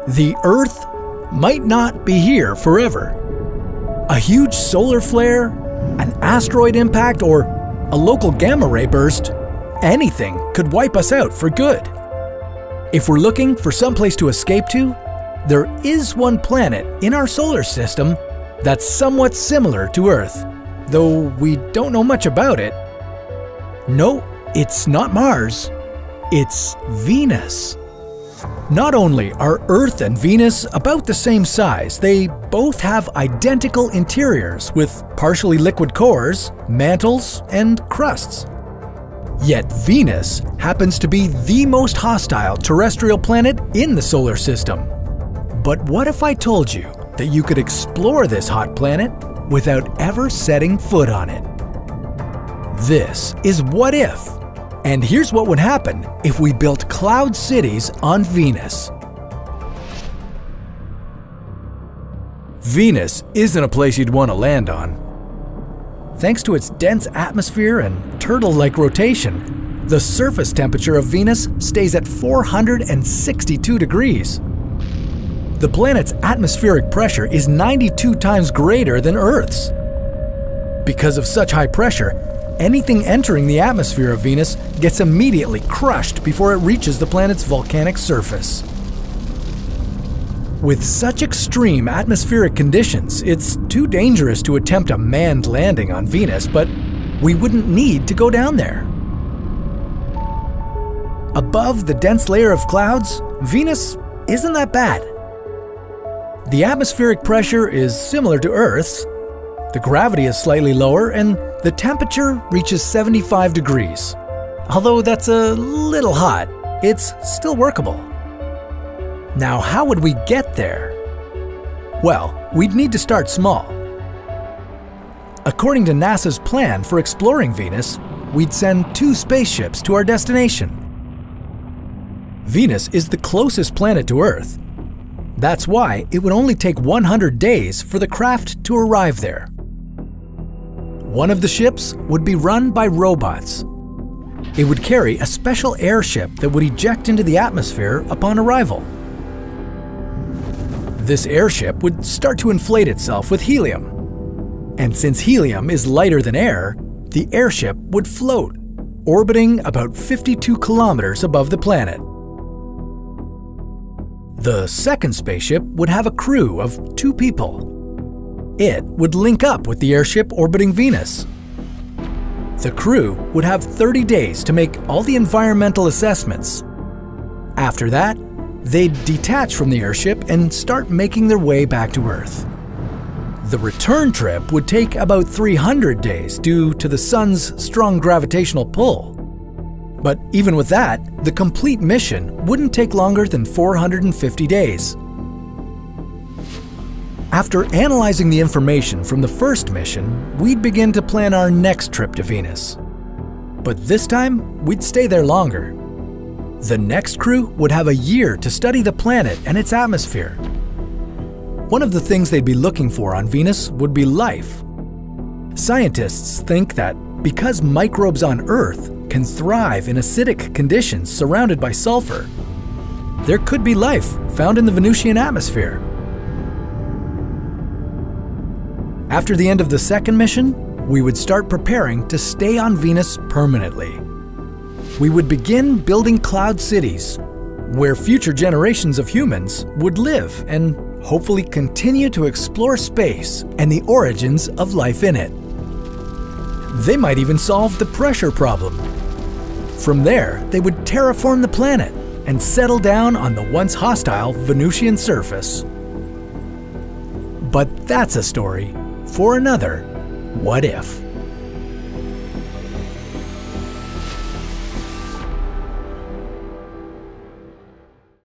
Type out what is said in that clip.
The Earth might not be here forever. A huge solar flare, an asteroid impact, or a local gamma ray burst, anything could wipe us out for good. If we're looking for someplace to escape to, there is one planet in our solar system that's somewhat similar to Earth, though we don't know much about it. No, it's not Mars, it's Venus. Not only are Earth and Venus about the same size, they both have identical interiors with partially liquid cores, mantles, and crusts. Yet Venus happens to be the most hostile terrestrial planet in the solar system. But what if I told you that you could explore this hot planet without ever setting foot on it? This is What If? And here's what would happen if we built cloud cities on Venus. Venus isn't a place you'd want to land on. Thanks to its dense atmosphere and turtle-like rotation, the surface temperature of Venus stays at 462 degrees. The planet's atmospheric pressure is 92 times greater than Earth's. Because of such high pressure, anything entering the atmosphere of Venus gets immediately crushed before it reaches the planet's volcanic surface. With such extreme atmospheric conditions, it's too dangerous to attempt a manned landing on Venus, but we wouldn't need to go down there. Above the dense layer of clouds, Venus isn't that bad. The atmospheric pressure is similar to Earth's. The gravity is slightly lower, and the temperature reaches 75 degrees. Although that's a little hot, it's still workable. Now, how would we get there? Well, we'd need to start small. According to NASA's plan for exploring Venus, we'd send 2 spaceships to our destination. Venus is the closest planet to Earth. That's why it would only take 100 days for the craft to arrive there. One of the ships would be run by robots. It would carry a special airship that would eject into the atmosphere upon arrival. This airship would start to inflate itself with helium. And since helium is lighter than air, the airship would float, orbiting about 52 kilometers above the planet. The second spaceship would have a crew of 2 people. It would link up with the airship orbiting Venus. The crew would have 30 days to make all the environmental assessments. After that, they'd detach from the airship and start making their way back to Earth. The return trip would take about 300 days due to the Sun's strong gravitational pull. But even with that, the complete mission wouldn't take longer than 450 days. After analyzing the information from the first mission, we'd begin to plan our next trip to Venus. But this time, we'd stay there longer. The next crew would have a year to study the planet and its atmosphere. One of the things they'd be looking for on Venus would be life. Scientists think that because microbes on Earth can thrive in acidic conditions surrounded by sulfur, there could be life found in the Venusian atmosphere. After the end of the second mission, we would start preparing to stay on Venus permanently. We would begin building cloud cities, where future generations of humans would live and hopefully continue to explore space and the origins of life in it. They might even solve the pressure problem. From there, they would terraform the planet and settle down on the once hostile Venusian surface. But that's a story for another What If.